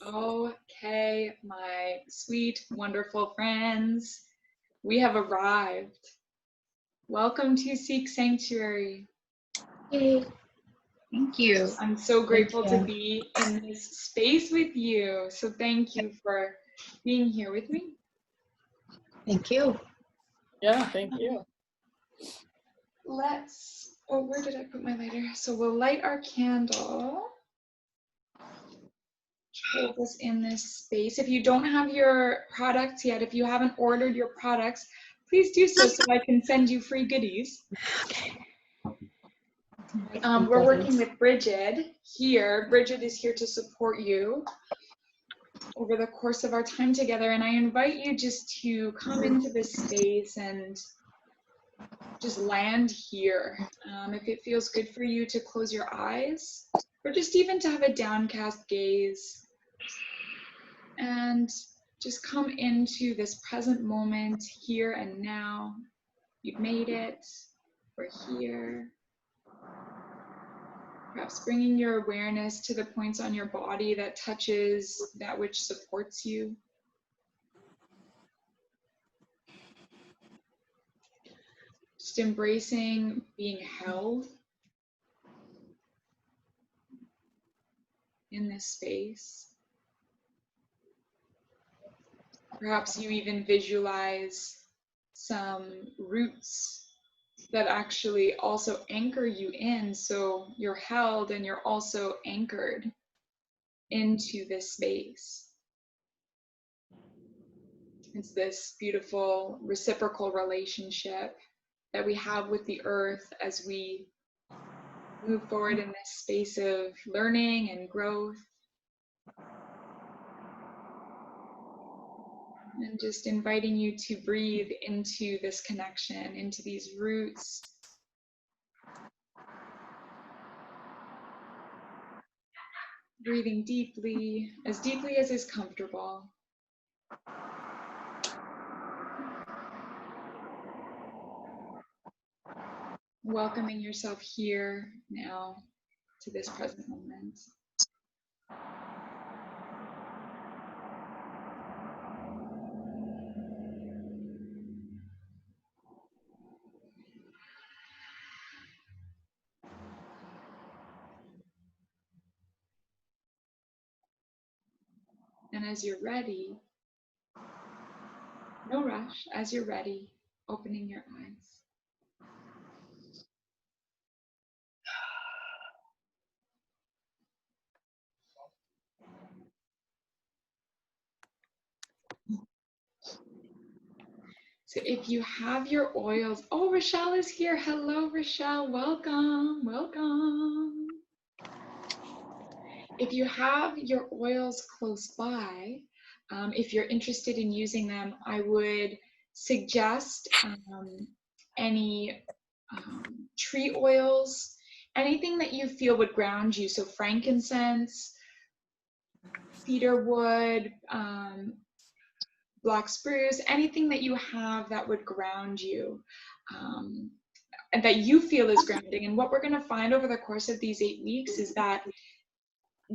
Okay, my sweet, wonderful friends, we have arrived. Welcome to Seek Sanctuary. Yay. Thank you. I'm so grateful Thank to you. be in this space with you. So thank you for being here with me. Thank you. Yeah, thank you. Where did I put my lighter? So we'll light our candle. Hold us in this space. If you don't have your products yet, if you haven't ordered your products, please do so I can send you free goodies. Okay. We're working with Bridget here. Bridget is here to support you over the course of our time together, and I invite you just to come into this space and just land here. If it feels good for you to close your eyes, or just even to have a downcast gaze, and just come into this present moment here and now. You've made it. We're here. Perhaps bringing your awareness to the points on your body that touches that which supports you. Just embracing being held in this space. Perhaps you even visualize some roots that actually also anchor you in, so you're held and you're also anchored into this space. It's this beautiful reciprocal relationship that we have with the earth as we move forward in this space of learning and growth. And just inviting you to breathe into this connection, into these roots. Breathing deeply as is comfortable. Welcoming yourself here now to this present moment. And as you're ready, no rush, as you're ready, opening your eyes. So if you have your oils, oh, Rochelle is here. Hello, Rochelle, welcome, welcome. If you have your oils close by, if you're interested in using them, I would suggest any tree oils, anything that you feel would ground you. So frankincense, cedar wood, black spruce, anything that you have that would ground you and that you feel is grounding. And what we're going to find over the course of these 8 weeks is that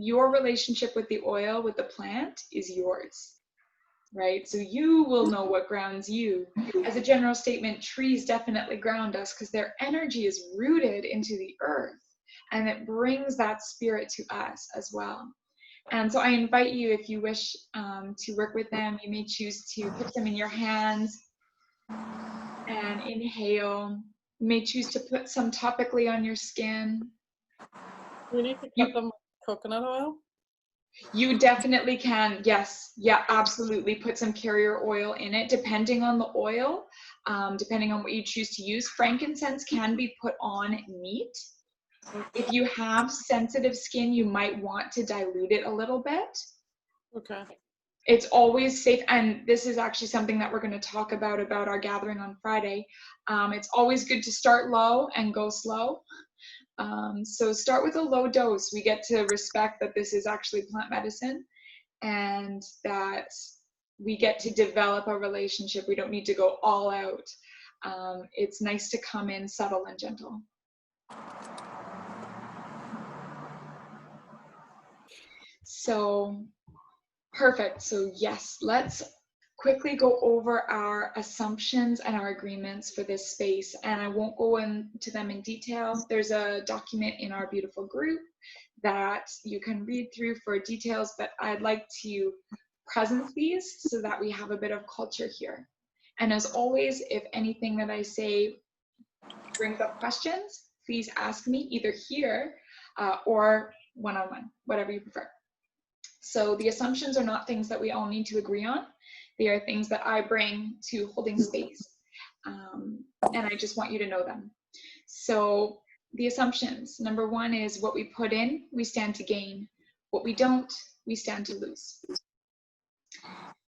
your relationship with the oil, with the plant, is yours, right? So you will know what grounds you. As a general statement, trees definitely ground us because their energy is rooted into the earth, and it brings that spirit to us as well. And so I invite you, if you wish to work with them, you may choose to put them in your hands and inhale. You may choose to put some topically on your skin. Do we need to cut them with coconut oil? You definitely can, yes, yeah, absolutely. Put some carrier oil in it, depending on the oil, depending on what you choose to use. Frankincense can be put on neat. If you have sensitive skin, you might want to dilute it a little bit. Okay. It's always safe, and this is actually something that we're going to talk about our gathering on Friday. It's always good to start low and go slow. So start with a low dose. We get to respect that this is actually plant medicine and that we get to develop a relationship. We don't need to go all out. It's nice to come in subtle and gentle. So Perfect. So yes, let's quickly go over our assumptions and our agreements for this space. And I won't go into them in detail. There's a document in our beautiful group that you can read through for details, but I'd like to present these so that we have a bit of culture here. And as always, if anything that I say brings up questions, please ask me either here or one-on-one, whatever you prefer. So the assumptions are not things that we all need to agree on. They are things that I bring to holding space. And I just want you to know them. So the assumptions, number one is what we put in, we stand to gain. What we don't, we stand to lose.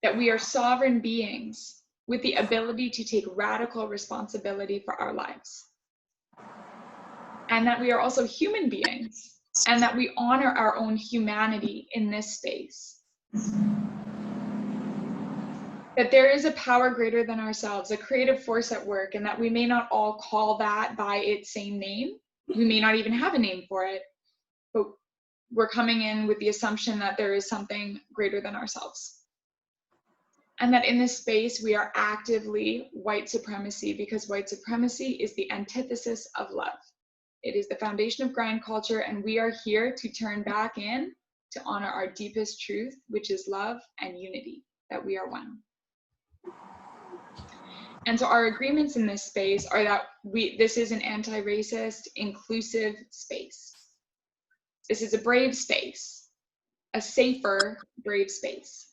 That we are sovereign beings with the ability to take radical responsibility for our lives. And that we are also human beings, and that we honor our own humanity in this space. That there is a power greater than ourselves, a creative force at work, and that we may not all call that by its same name. We may not even have a name for it, but we're coming in with the assumption that there is something greater than ourselves. And that in this space, we are actively white supremacy, because white supremacy is the antithesis of love. It is the foundation of grind culture, and we are here to turn back in to honor our deepest truth, which is love and unity, that we are one. And so our agreements in this space are that this is an anti-racist, inclusive space. This is a brave space, a safer, brave space.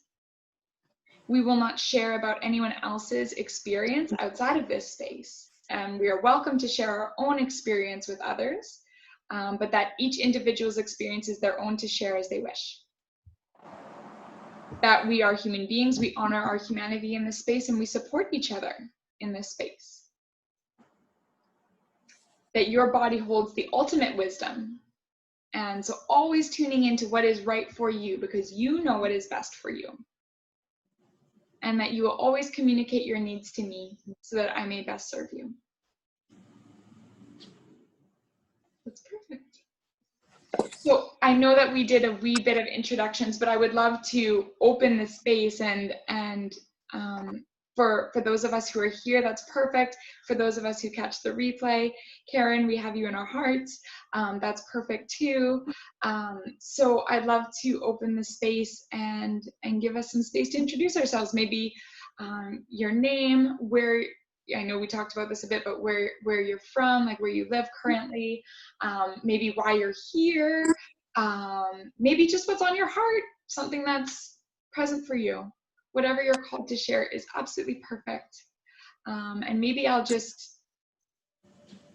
We will not share about anyone else's experience outside of this space. And we are welcome to share our own experience with others, but that each individual's experience is their own to share as they wish. That we are human beings, we honor our humanity in this space, and we support each other in this space. That your body holds the ultimate wisdom. And so always tuning into what is right for you, because you know what is best for you. And that you will always communicate your needs to me so that I may best serve you. That's perfect. So I know that we did a wee bit of introductions, but I would love to open the space and for those of us who are here, that's perfect. For those of us who catch the replay, Karen, we have you in our hearts. That's perfect too. So I'd love to open the space and give us some space to introduce ourselves. Maybe your name, where, I know we talked about this a bit, but where you're from, like where you live currently, maybe why you're here, maybe just what's on your heart, something that's present for you. Whatever you're called to share is absolutely perfect. And maybe I'll just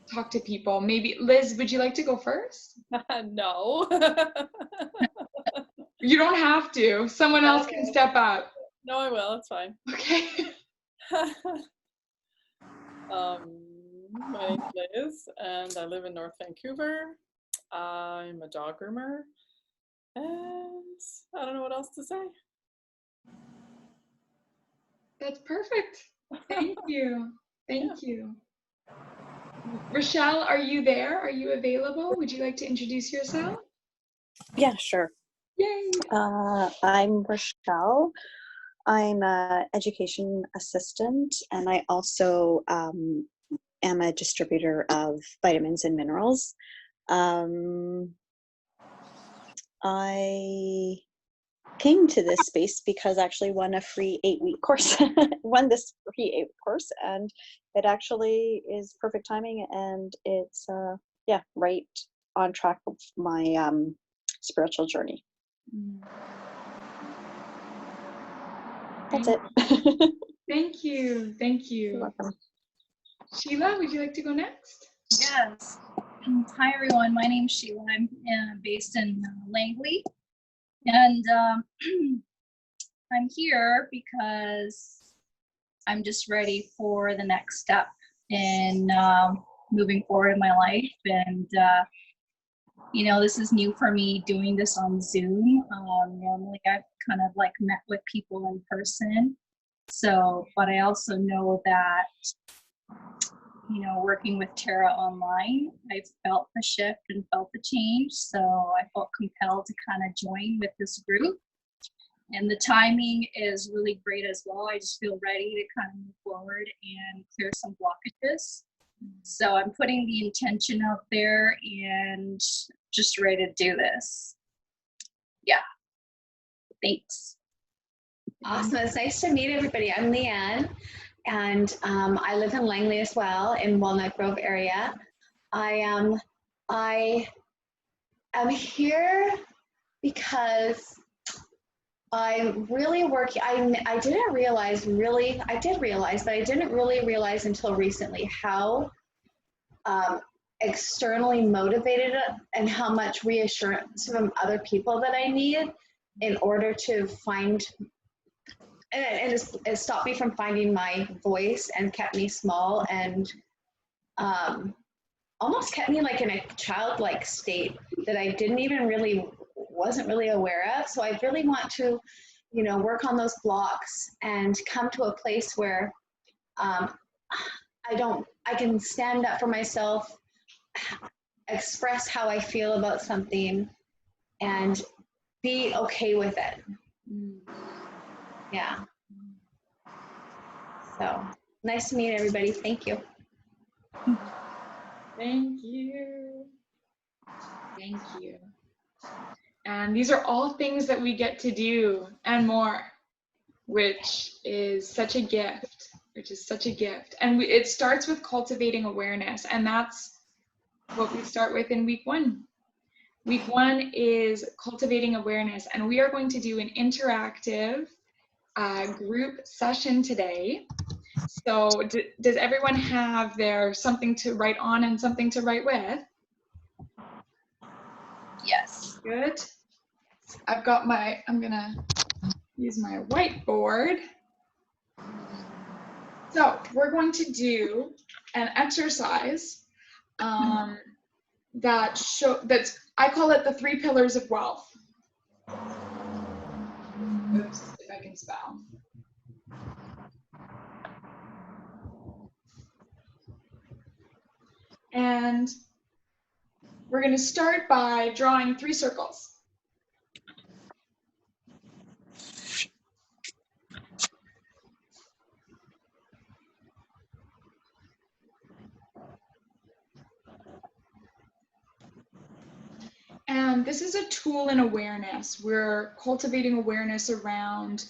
talk to people. Maybe, Liz, would you like to go first? No. You don't have to. Someone else can step up. No, I will. It's fine. Okay. My name's Liz, and I live in North Vancouver. I'm a dog groomer, and I don't know what else to say. That's perfect. Thank you. Thank you. Rochelle, are you there? Are you available? Would you like to introduce yourself? Yeah, sure. Yay. I'm Rochelle. I'm an education assistant, and I also am a distributor of vitamins and minerals. I came to this space because I actually won a free 8-week course, won this free 8-week course, and it actually is perfect timing, and it's right on track with my spiritual journey. That's it. Thank you. Thank you. You're welcome. Sheila, would you like to go next? Yes. Hi, everyone. My name's Sheila. I'm based in Langley. And I'm here because I'm just ready for the next step in moving forward in my life. And, this is new for me, doing this on Zoom. Normally I've kind of like met with people in person. So, but I also know that, working with Tara online, I've felt the shift and felt the change. So I felt compelled to kind of join with this group. And the timing is really great as well. I just feel ready to kind of move forward and clear some blockages. So I'm putting the intention out there and just ready to do this. Yeah. Thanks. Awesome. It's nice to meet everybody. I'm Leanne, and I live in Langley as well, in Walnut Grove area. I am here because I'm really working. I didn't realize really, I did realize, but I didn't really realize until recently how externally motivated and how much reassurance from other people that I need in order to find, and it stopped me from finding my voice and kept me small and almost kept me like in a childlike state that I wasn't really aware of. So I really want to, you know, work on those blocks and come to a place where I can stand up for myself, express how I feel about something, and be okay with it. Yeah. So nice to meet everybody. Thank you. Thank you. Thank you. And these are all things that we get to do and more, which is such a gift, And it starts with cultivating awareness, and that's what we start with in week 1. Week 1 is cultivating awareness, and we are going to do an interactive group session today. So does everyone have their something to write on and something to write with? Yes. Good. I've got I'm gonna use my whiteboard. So we're going to do an exercise that's I call it the 3 pillars of wealth. Oops, if I can spell. And we're going to start by drawing 3 circles. And this is a tool in awareness. We're cultivating awareness around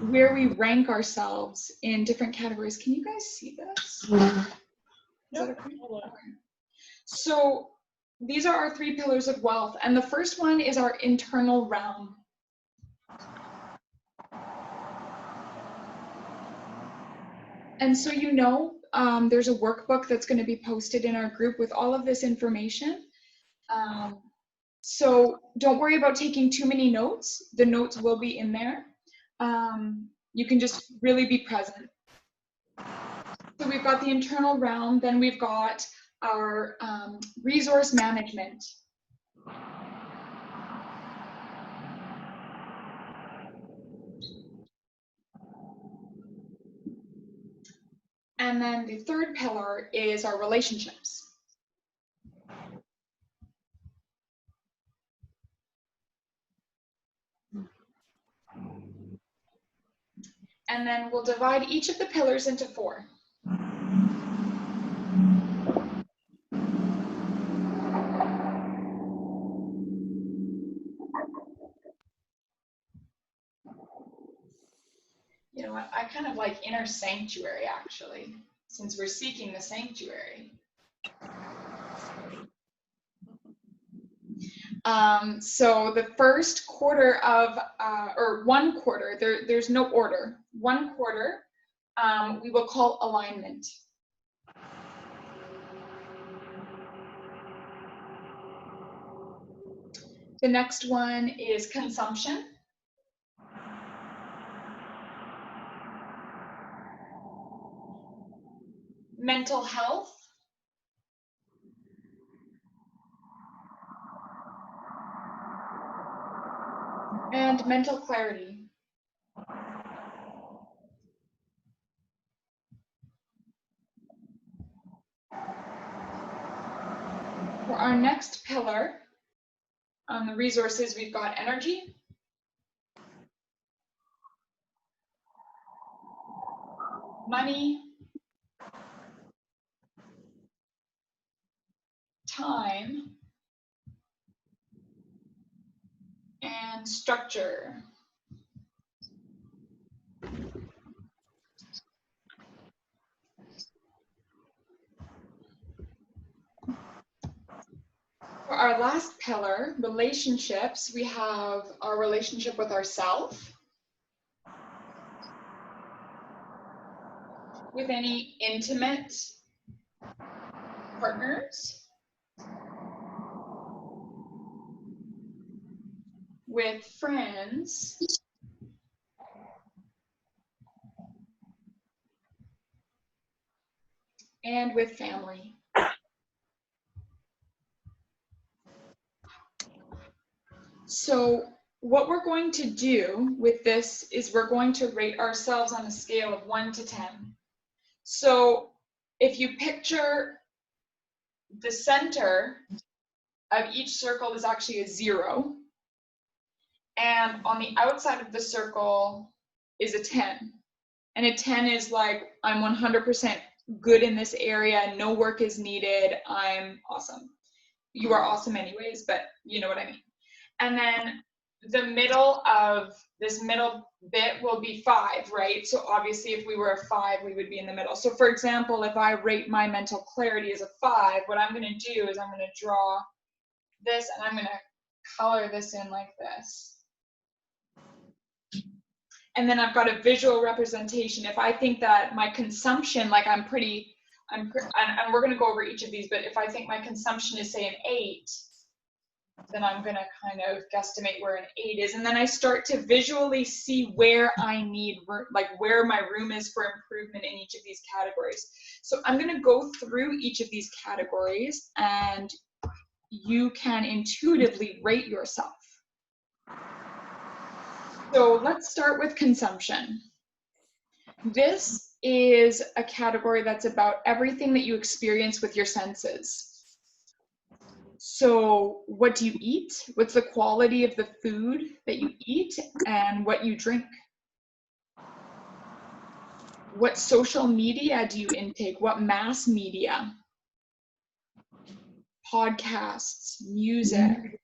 where we rank ourselves in different categories. Can you guys see this? Is that okay? Okay. So these are our 3 pillars of wealth. And the first one is our internal realm. And so there's a workbook that's going to be posted in our group with all of this information. So don't worry about taking too many notes. The notes will be in there. You can just really be present. So we've got the internal realm, then we've got our resource management. And then the third pillar is our relationships. And then we'll divide each of the pillars into 4. You know what, I kind of like inner sanctuary actually, since we're seeking the sanctuary. So the first quarter of, or 1 quarter, there's no order. 1 quarter, we will call alignment. The next one is consumption. Mental health. And mental clarity. For our next pillar on the resources, we've got energy, money, time, and structure. For our last pillar, relationships, we have our relationship with ourselves, with any intimate partners, with friends, and with family. So what we're going to do with this is we're going to rate ourselves on a scale of 1 to 10. So if you picture the center of each circle is actually a 0, and on the outside of the circle is a 10. And a 10 is like, I'm 100% good in this area, no work is needed, I'm awesome. You are awesome anyways, but you know what I mean. And then the middle of this middle bit will be 5, right? So obviously if we were a 5, we would be in the middle. So for example, if I rate my mental clarity as a 5, what I'm gonna do is I'm gonna draw this and I'm gonna color this in like this. And then I've got a visual representation. If I think that my consumption, like and we're gonna go over each of these, but if I think my consumption is say an 8, then I'm gonna kind of guesstimate where an 8 is. And then I start to visually see where I need, like where my room is for improvement in each of these categories. So I'm gonna go through each of these categories and you can intuitively rate yourself. So let's start with consumption. This is a category that's about everything that you experience with your senses. So what do you eat? What's the quality of the food that you eat and what you drink? What social media do you intake? What mass media? Podcasts, music.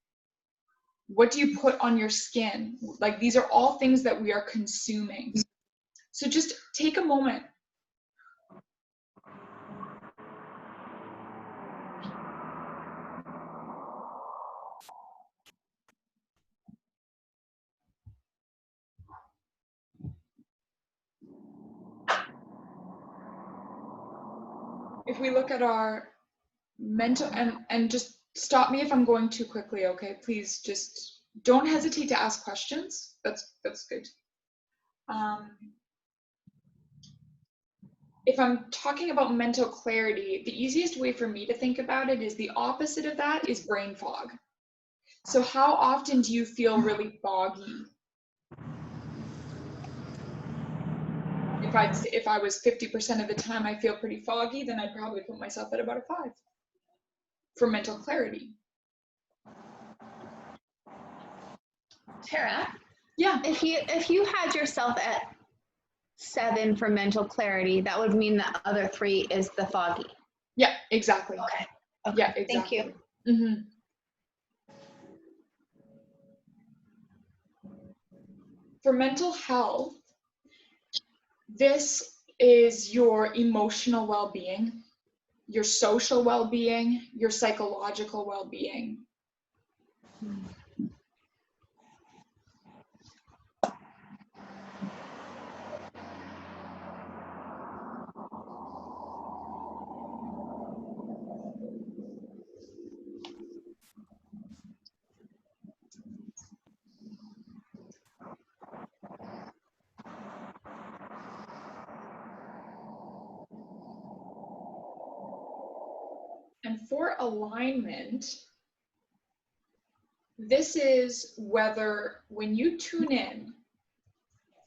What do you put on your skin? Like these are all things that we are consuming. So just take a moment. If we look at our mental, and just stop me if I'm going too quickly, okay? Please just don't hesitate to ask questions. That's good. If I'm talking about mental clarity, the easiest way for me to think about it is the opposite of that is brain fog. So how often do you feel really foggy? If I was 50% of the time I feel pretty foggy, then I'd probably put myself at about a 5 for mental clarity. Tara, Yeah. if you had yourself at 7 for mental clarity, that would mean the other 3 is the foggy. Yeah, exactly. Okay. Yeah, exactly. Thank you. Mm-hmm. For mental health, this is your emotional well-being, your social well-being, your psychological well-being. And for alignment, this is whether when you tune in,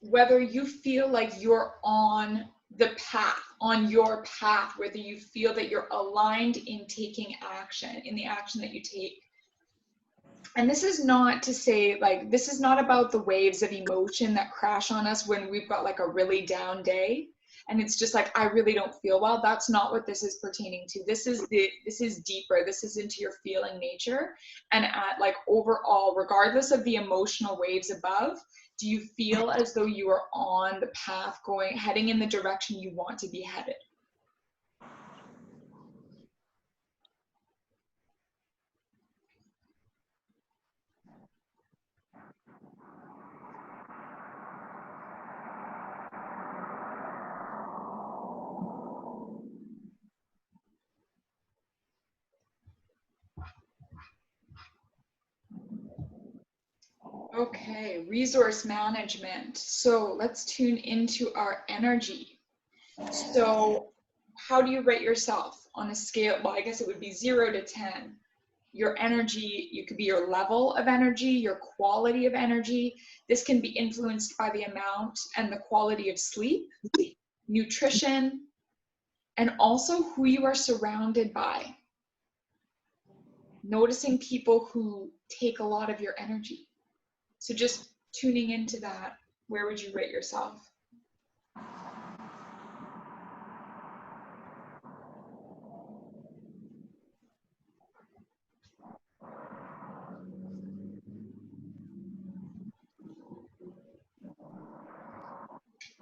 whether you feel like you're on the path, on your path, whether you feel that you're aligned in taking action, in the action that you take. And this is not to say, like, this is not about the waves of emotion that crash on us when we've got like a really down day. and it's just like, I really don't feel well, that's not what this is pertaining to. This is deeper. This is into your feeling nature. And at like overall, regardless of the emotional waves above, do you feel as though you are on the path heading in the direction you want to be headed? Okay, resource management. So let's tune into our energy. So how do you rate yourself on a scale? Well, I guess it would be 0 to 10. Your energy, you could be your level of energy, your quality of energy. This can be influenced by the amount and the quality of sleep, nutrition, and also who you are surrounded by. Noticing people who take a lot of your energy. So just tuning into that, where would you rate yourself?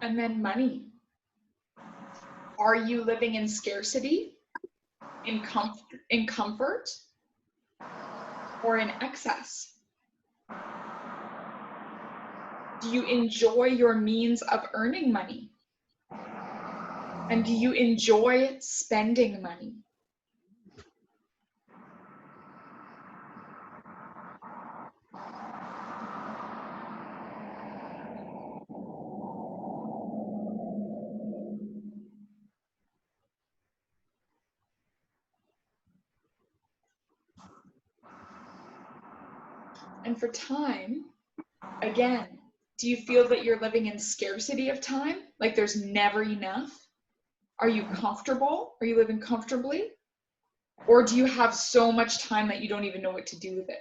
And then money. Are you living in scarcity, in comfort, or in excess? Do you enjoy your means of earning money? And do you enjoy spending money? And for time, again, do you feel that you're living in scarcity of time? Like there's never enough? Are you comfortable? Are you living comfortably? Or do you have so much time that you don't even know what to do with it?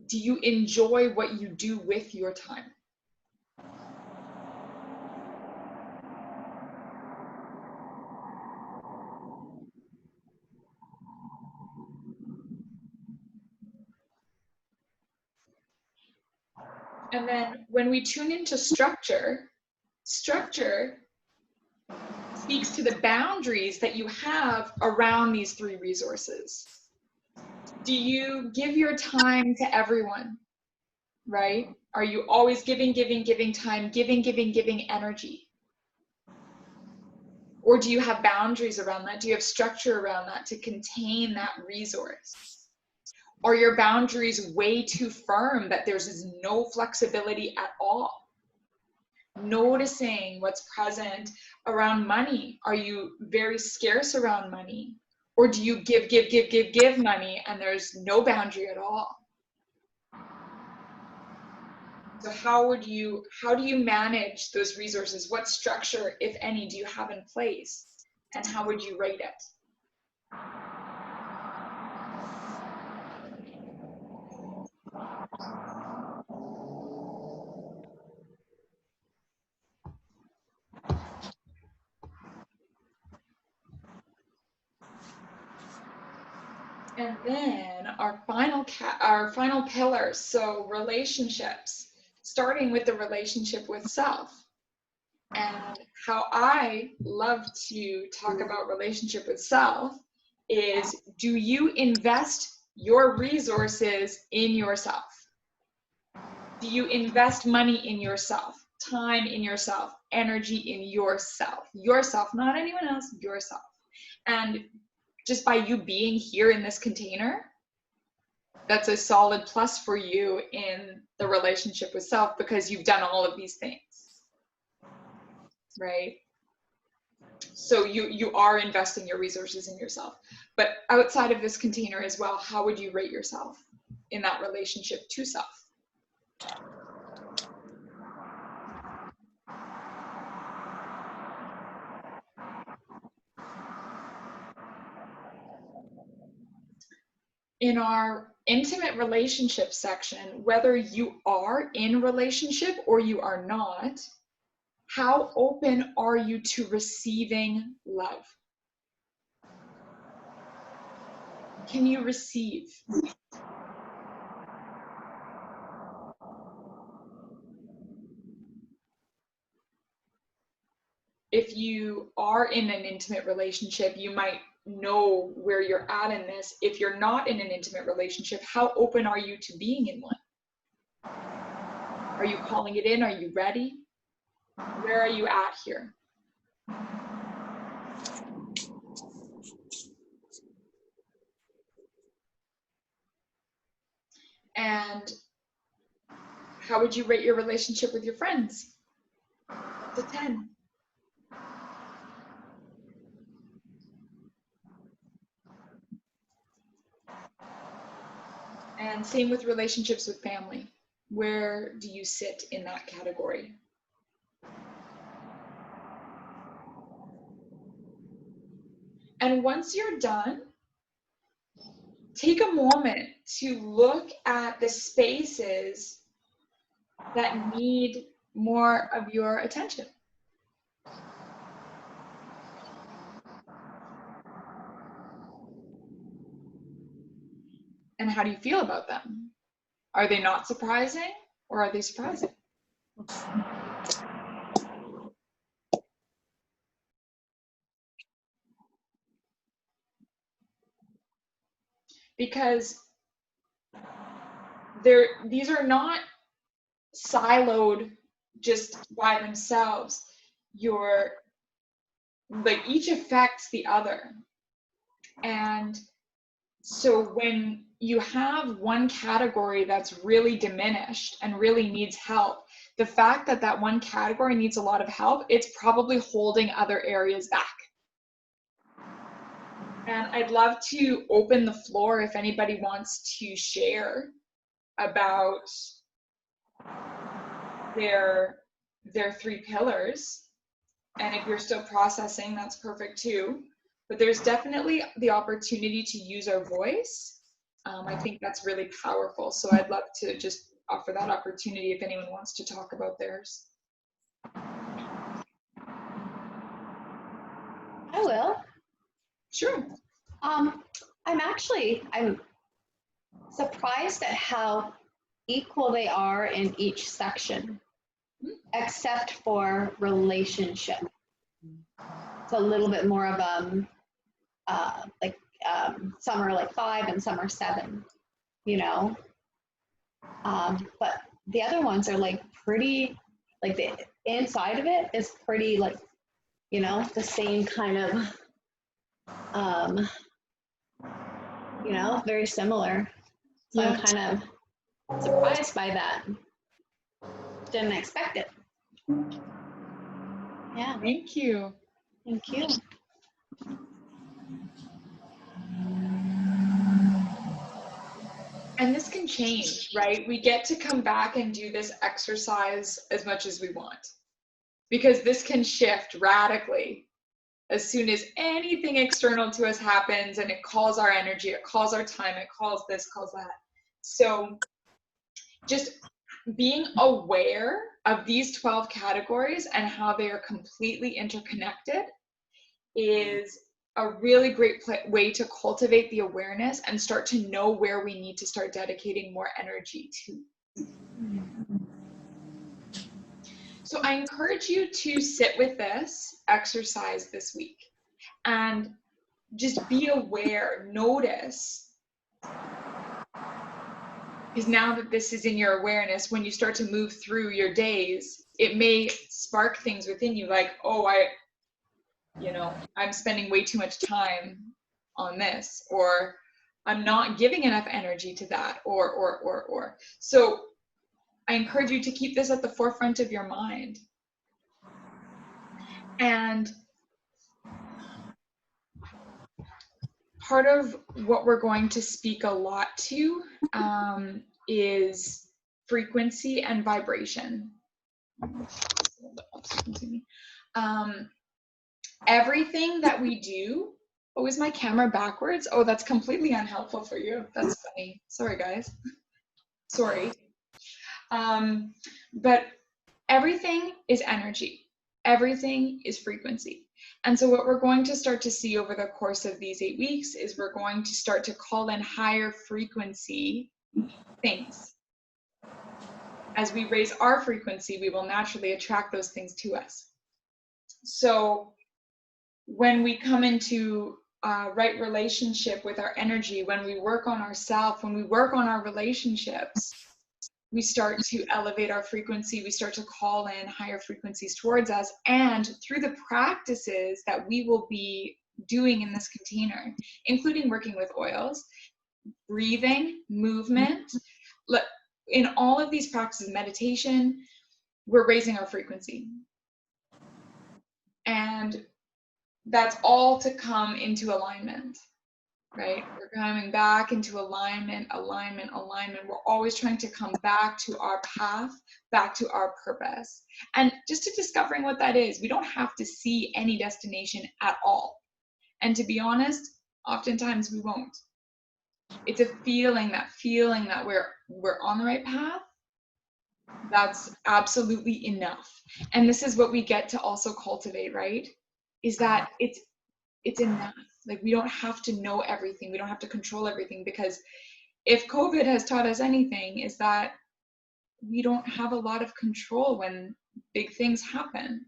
Do you enjoy what you do with your time? And then when we tune into structure, structure speaks to the boundaries that you have around these 3 resources. Do you give your time to everyone, right? Are you always giving time, giving energy? Or do you have boundaries around that? Do you have structure around that to contain that resource? Are your boundaries way too firm that there's no flexibility at all? Noticing what's present around money. Are you very scarce around money? Or do you give money and there's no boundary at all? So how do you manage those resources? What structure, if any, do you have in place? And how would you rate it? And then our final pillars, so relationships, starting with the relationship with self. And how I love to talk about relationship with self is, do you invest your resources in yourself? Do you invest money in yourself, time in yourself, energy in yourself? Yourself, not anyone else, yourself. And just by you being here in this container, that's a solid plus for you in the relationship with self, because you've done all of these things, right? So you are investing your resources in yourself. But outside of this container as well, how would you rate yourself in that relationship to self? In our intimate relationship section, whether you are in relationship or you are not, How open are you to receiving love? Can you receive? If you are in an intimate relationship, you might know where you're at in this. If you're not in an intimate relationship, how open are you to being in one? Are you calling it in? Are you ready? Where are you at here? And how would you rate your relationship with your friends? Up to 10. And same with relationships with family. Where do you sit in that category? And once you're done, take a moment to look at the spaces that need more of your attention. And how do you feel about them? Are they not surprising, or are they surprising? Because these are not siloed just by themselves. Each affects the other. And so when you have one category that's really diminished and really needs help, the fact that that one category needs a lot of help, it's probably holding other areas back. And I'd love to open the floor if anybody wants to share about their 3 pillars. And if you're still processing, that's perfect too. But there's definitely the opportunity to use our voice. I think that's really powerful. So I'd love to just offer that opportunity if anyone wants to talk about theirs. I will. Sure. I'm surprised at how equal they are in each section, except for relationship. It's a little bit more of some are like 5 and some are 7, you know. But the other ones are like pretty, like the inside of it is pretty like, you know, the same kind of, you know, very similar. So Yeah. I'm kind of surprised by that. Didn't expect it. Yeah. Thank you. Thank you. And this can change, right? We get to come back and do this exercise as much as we want, because this can shift radically as soon as anything external to us happens, and it calls our energy, it calls our time, it calls this, calls that. So just being aware of these 12 categories and how they are completely interconnected is a really great way to cultivate the awareness and start to know where we need to start dedicating more energy to. So I encourage you to sit with this exercise this week and just be aware, notice. Because now that this is in your awareness, when you start to move through your days, it may spark things within you like, oh, I'm spending way too much time on this, or I'm not giving enough energy to that, or. So I encourage you to keep this at the forefront of your mind. And part of what we're going to speak a lot to is frequency and vibration. Everything that we do. Oh, is my camera backwards? Oh, that's completely unhelpful for you. That's funny. Sorry, guys. Sorry. But everything is energy. Everything is frequency. And so what we're going to start to see over the course of these 8 weeks is we're going to start to call in higher frequency things. As we raise our frequency, we will naturally attract those things to us. So when we come into right relationship with our energy, when we work on ourselves, when we work on our relationships, we start to elevate our frequency, we start to call in higher frequencies towards us. And through the practices that we will be doing in this container, including working with oils, breathing, movement, in all of these practices, meditation, we're raising our frequency. And that's all to come into alignment, right? We're coming back into alignment. We're always trying to come back to our path, back to our purpose. And just to discovering what that is, we don't have to see any destination at all. And to be honest, oftentimes we won't. It's a feeling that we're on the right path. That's absolutely enough. And this is what we get to also cultivate, right? Is that it's enough. Like, we don't have to know everything. We don't have to control everything, because if COVID has taught us anything, is that we don't have a lot of control when big things happen.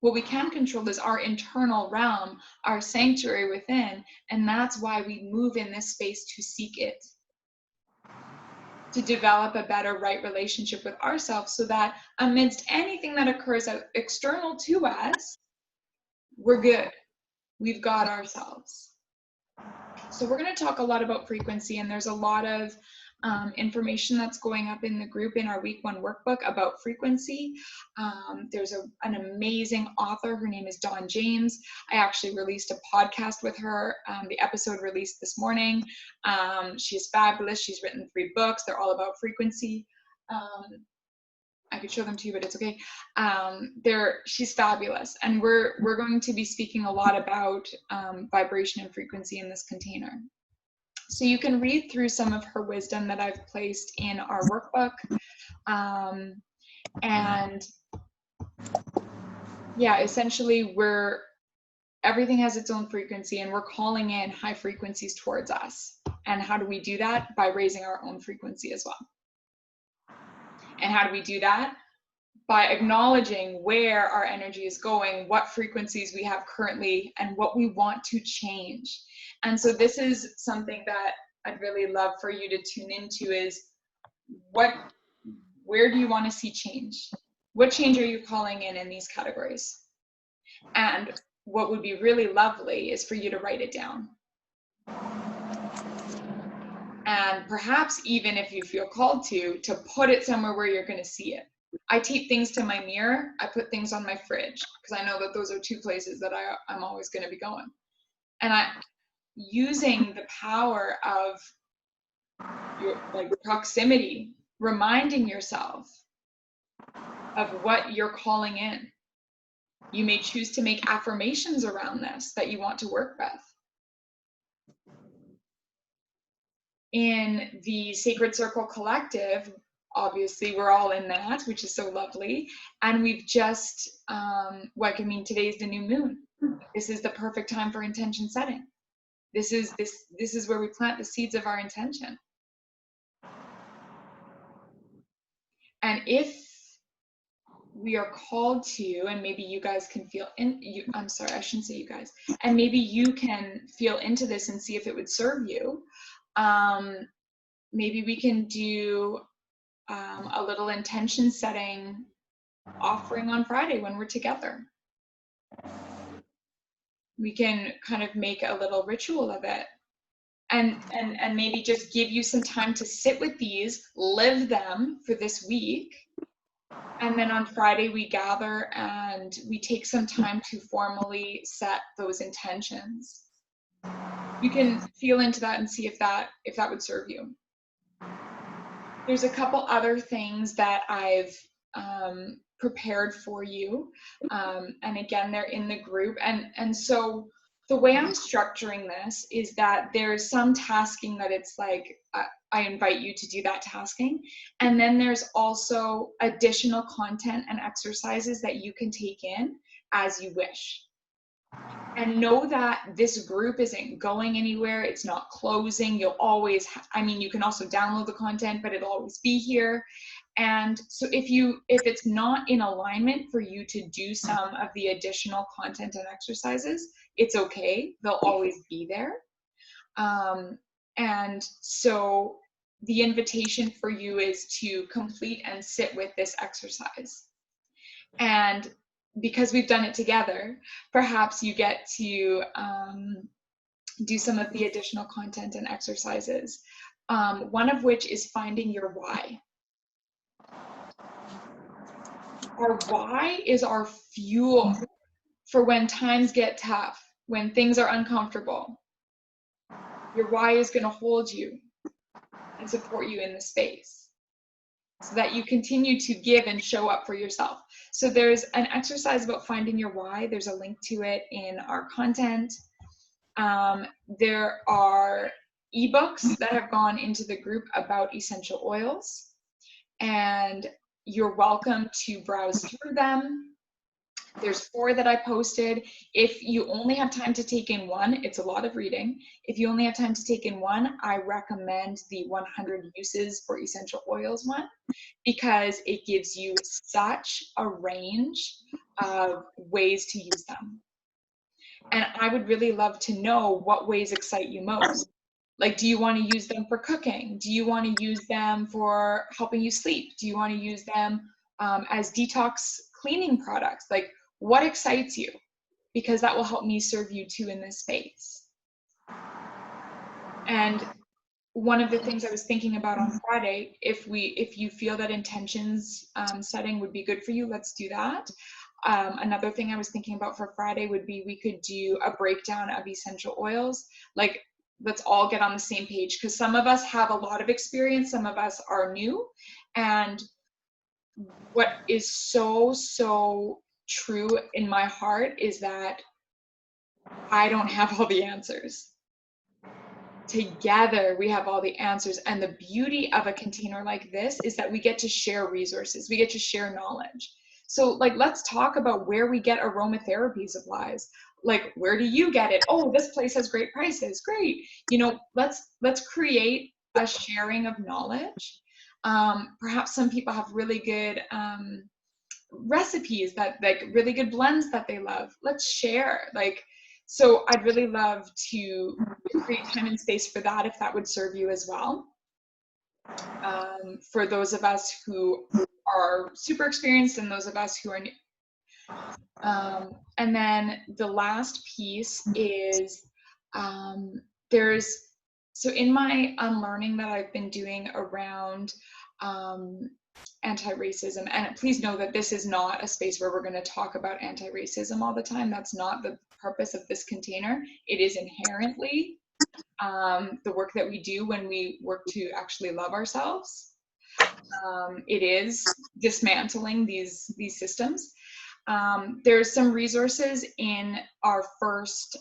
What we can control is our internal realm, our sanctuary within, and that's why we move in this space to seek it, to develop a better right relationship with ourselves, so that amidst anything that occurs external to us, we're good. We've got ourselves. So we're going to talk a lot about frequency, and there's a lot of information that's going up in the group in our week 1 workbook about frequency. There's an amazing author. Her name is Dawn James. I actually released a podcast with her. The episode released this morning. She's fabulous. She's written 3 books. They're all about frequency. I could show them to you, but it's okay. She's fabulous. And we're going to be speaking a lot about vibration and frequency in this container. So you can read through some of her wisdom that I've placed in our workbook. And yeah, essentially everything has its own frequency, and we're calling in high frequencies towards us. And how do we do that? By raising our own frequency as well. And how do we do that? By acknowledging where our energy is going, what frequencies we have currently, and what we want to change. And so this is something that I'd really love for you to tune into, is where do you want to see change? What change are you calling in these categories? And what would be really lovely is for you to write it down. And perhaps even if you feel called to put it somewhere where you're going to see it. I tape things to my mirror. I put things on my fridge, because I know that those are 2 places that I'm always going to be going. And using the power of your proximity, reminding yourself of what you're calling in. You may choose to make affirmations around this that you want to work with. In the Sacred Circle Collective, obviously we're all in that, which is so lovely. And we've just, today's the new moon. This is the perfect time for intention setting. This is where we plant the seeds of our intention. And if we are called to, and maybe you guys can feel I'm sorry, I shouldn't say you guys, and maybe you can feel into this and see if it would serve you. Maybe we can do a little intention setting offering on Friday when we're together. We can kind of make a little ritual of it, and maybe just give you some time to sit with these, live them for this week. And then on Friday we gather and we take some time to formally set those intentions. You can feel into that and see if that would serve you. There's a couple other things that I've prepared for you. And again, they're in the group. And so the way I'm structuring this is that there's some tasking that it's like, I invite you to do that tasking. And then there's also additional content and exercises that you can take in as you wish. And know that this group isn't going anywhere. It's not closing. You'll always, I mean, you can also download the content, but it'll always be here. And so if it's not in alignment for you to do some of the additional content and exercises, it's okay. They'll always be there. And so the invitation for you is to complete and sit with this exercise. And because we've done it together, perhaps you get to do some of the additional content and exercises, one of which is finding your why. Our why is our fuel for when times get tough, when things are uncomfortable. Your why is going to hold you and support you in the space so that you continue to give and show up for yourself. So there's an exercise about finding your why. There's a link to it in our content. There are ebooks that have gone into the group about essential oils, and you're welcome to browse through them. There's 4 that I posted. If you only have time to take in one, it's a lot of reading. If you only have time to take in one, I recommend the 100 uses for essential oils one, because it gives you such a range of ways to use them. And I would really love to know what ways excite you most. Like, do you want to use them for cooking? Do you want to use them for helping you sleep? Do you want to use them as detox cleaning products? Like, what excites you? Because that will help me serve you too in this space. And one of the things I was thinking about on Friday, if you feel that intentions setting would be good for you, let's do that. Another thing I was thinking about for Friday would be we could do a breakdown of essential oils. Like, let's all get on the same page, because some of us have a lot of experience, some of us are new. And what is so true in my heart is that I don't have all the answers. Together we have all the answers, and the beauty of a container like this is that we get to share resources, we get to share knowledge. So, like, let's talk about where we get aromatherapy supplies. Like, where do you get it? Oh, this place has great prices. Great. You know, let's create a sharing of knowledge. Perhaps some people have really good recipes, that, like, really good blends that they love. Let's share. Like, so I'd really love to create time and space for that, if that would serve you as well. For those of us who are super experienced and those of us who are new. And then the last piece is so in my unlearning that I've been doing around anti-racism, and please know that this is not a space where we're going to talk about anti-racism all the time. That's not the purpose of this container. It is inherently the work that we do when we work to actually love ourselves. It is dismantling these systems. There's some resources in our first,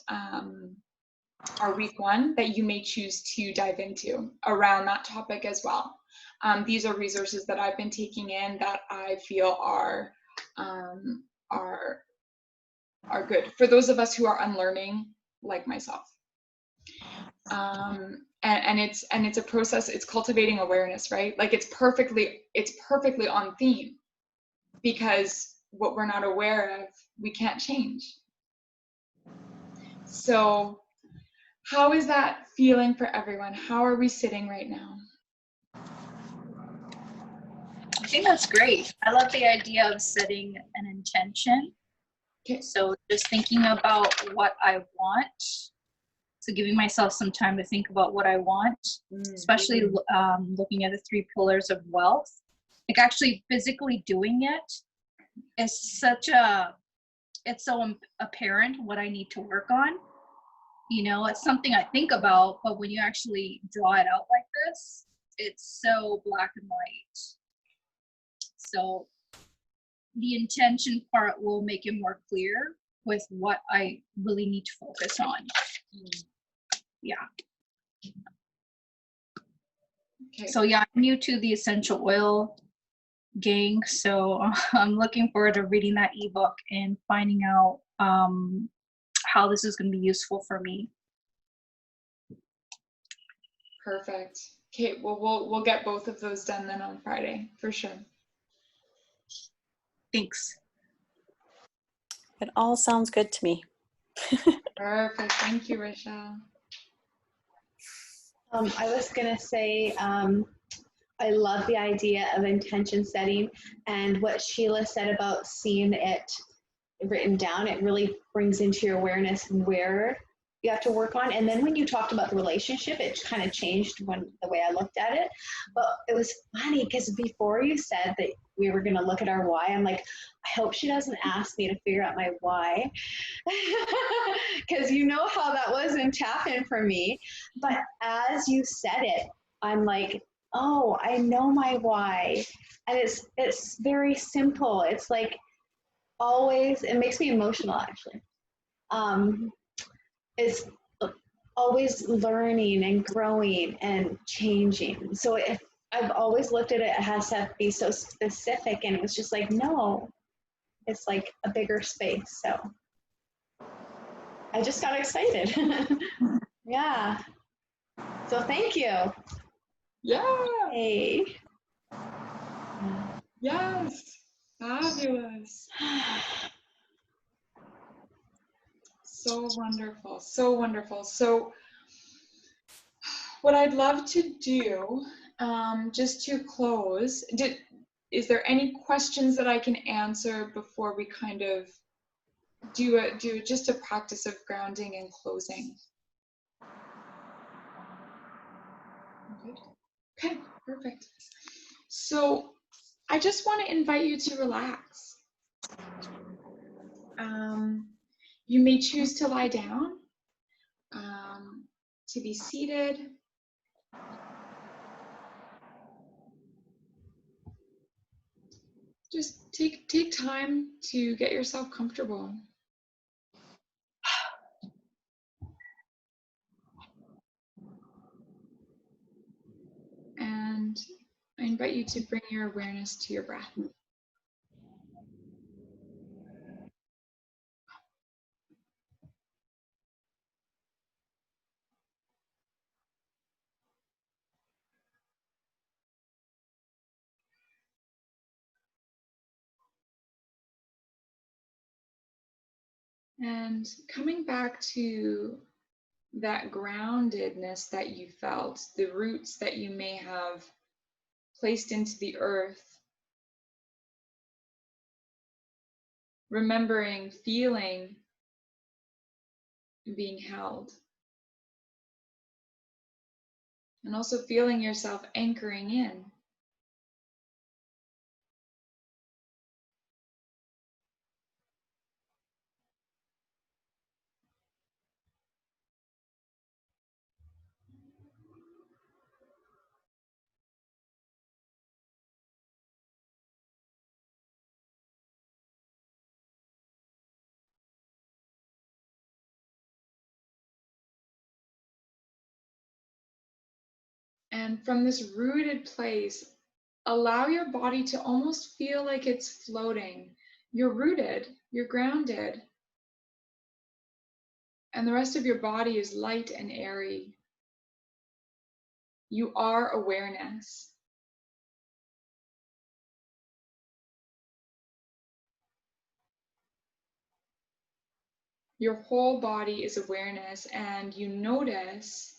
our week 1 that you may choose to dive into around that topic as well. These are resources that I've been taking in that I feel are good for those of us who are unlearning, like myself. And it's a process. It's cultivating awareness, right? Like, it's perfectly on theme, because what we're not aware of, we can't change. So how is that feeling for everyone? How are we sitting right now? I think that's great. I love the idea of setting an intention. Okay. So just thinking about what I want. So giving myself some time to think about what I want, especially looking at the 3 pillars of wealth. Like, actually physically doing it is it's so apparent what I need to work on. You know, it's something I think about, but when you actually draw it out like this, it's so black and white. So the intention part will make it more clear with what I really need to focus on. Yeah. Okay. So yeah, I'm new to the essential oil gang. So I'm looking forward to reading that ebook and finding out how this is going to be useful for me. Perfect. Okay, well, we'll get both of those done then on Friday, for sure. Thanks. It all sounds good to me. Perfect. Thank you, Rochelle. I was gonna say, I love the idea of intention setting, and what Sheila said about seeing it written down. It really brings into your awareness where you have to work on. And then when you talked about the relationship, it kind of changed the way I looked at it. But it was funny because before you said that we were going to look at our why, I'm like, I hope she doesn't ask me to figure out my why, because you know how that was in tap-in for me. But as you said it, I'm like, oh, I know my why. And it's very simple. It's like, always, it makes me emotional actually. It's always learning and growing and changing. So if I've always looked at it, it has to be so specific, and it was just like, no, it's like a bigger space. So I just got excited. Yeah. So thank you. Yeah. Hey. Yes. Fabulous. So wonderful. So wonderful. So what I'd love to do, just to close, is there any questions that I can answer before we kind of do just a practice of grounding and closing? Good. Okay, perfect. So I just want to invite you to relax. You may choose to lie down, to be seated. Just take time to get yourself comfortable. And I invite you to bring your awareness to your breath. And coming back to that groundedness that you felt, the roots that you may have placed into the earth, remembering, feeling, being held, and also feeling yourself anchoring in. And from this rooted place, allow your body to almost feel like it's floating. You're rooted, you're grounded, and the rest of your body is light and airy. You are awareness. Your whole body is awareness, and you notice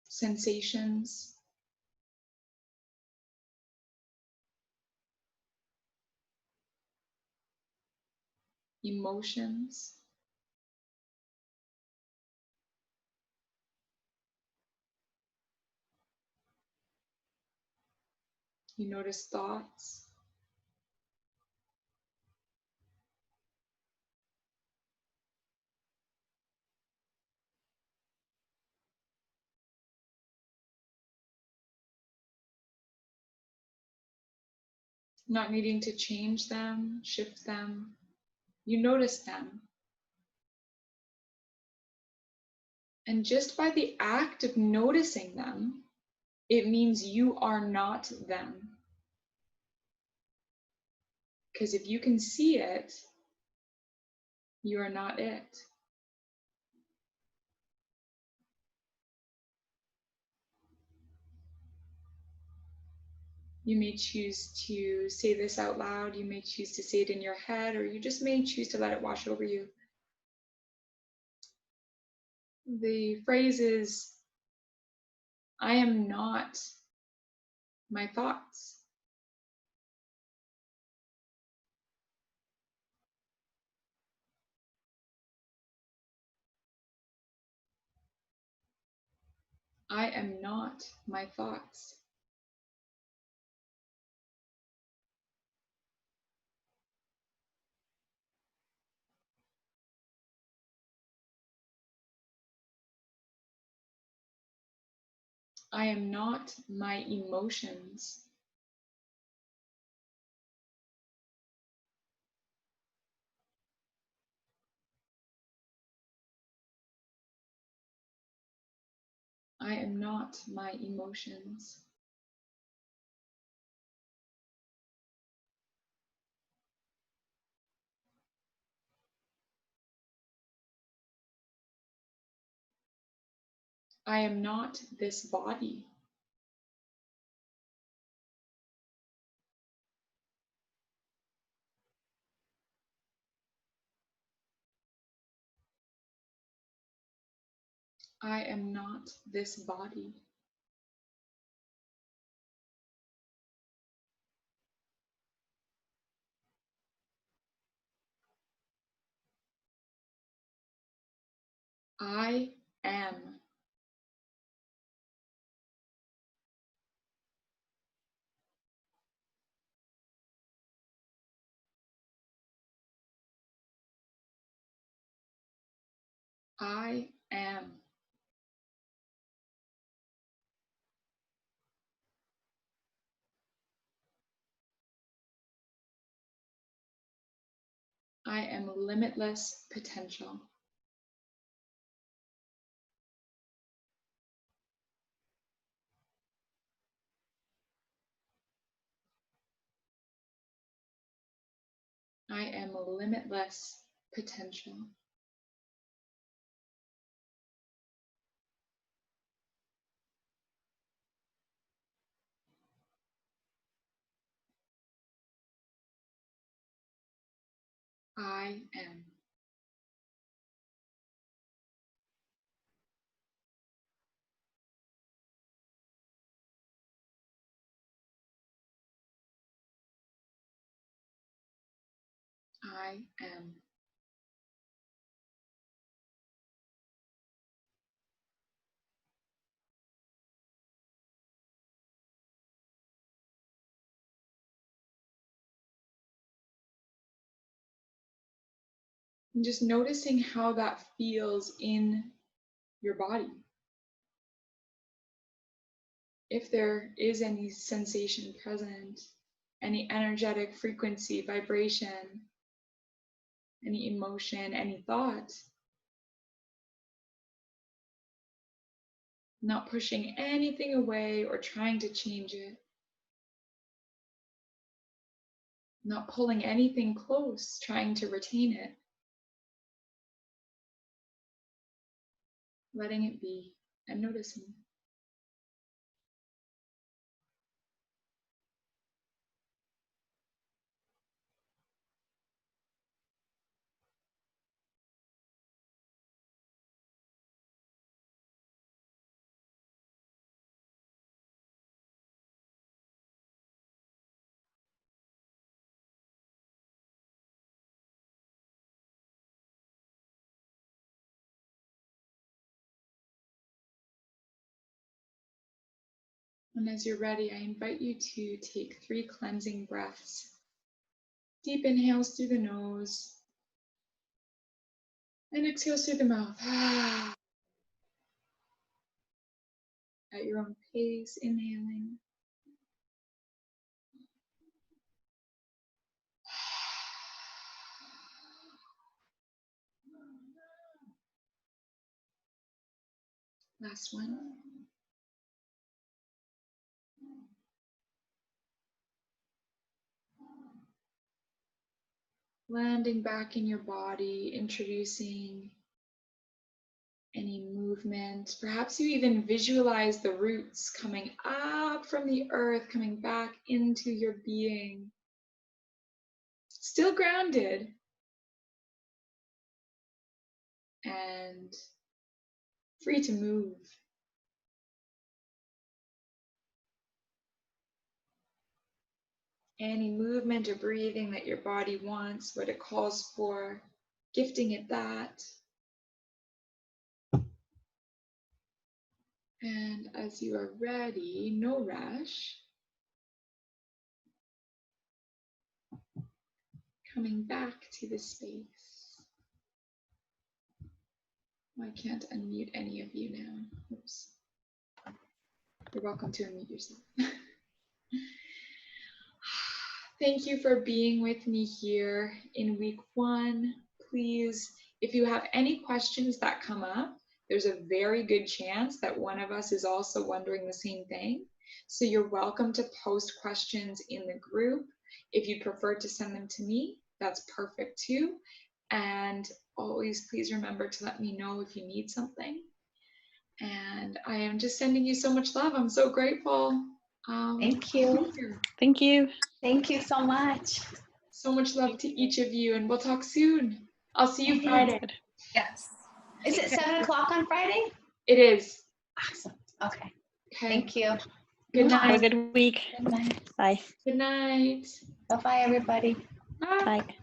sensations, emotions, you notice thoughts, not needing to change them, shift them. You notice them. And just by the act of noticing them, It means you are not them. Because if you can see it, you are not it. You may choose to say this out loud, you may choose to say it in your head, or you just may choose to let it wash over you. The phrase is, I am not my thoughts. I am not my thoughts. I am not my emotions. I am not my emotions. I am not this body. I am not this body. I am. I am. I am limitless potential. I am limitless potential. I am. I am. And just noticing how that feels in your body. If there is any sensation present, any energetic frequency, vibration, any emotion, any thought, not pushing anything away or trying to change it, not pulling anything close, trying to retain it, letting it be and noticing. And as you're ready, I invite you to take 3 cleansing breaths. Deep inhales through the nose and exhales through the mouth. At your own pace, inhaling. Last one. Landing back in your body, introducing any movement. Perhaps you even visualize the roots coming up from the earth, coming back into your being. Still grounded. And free to move. Any movement or breathing that your body wants, what it calls for, gifting it that. And as you are ready, no rush, coming back to the space. I can't unmute any of you now. Oops. You're welcome to unmute yourself. Thank you for being with me here in week 1. Please, if you have any questions that come up, there's a very good chance that one of us is also wondering the same thing. So you're welcome to post questions in the group. If you prefer to send them to me, that's perfect too. And always please remember to let me know if you need something. And I am just sending you so much love. I'm so grateful. Thank you. Thank you. Thank you so much. So much love to each of you, and we'll talk soon. I'll see you Friday. Yes. Is it 7 o'clock on Friday? It is. Awesome. Okay. Okay. Thank you. Good Have a night. good week. Good night. Bye. Good night. Bye-bye, everybody. Bye. Bye.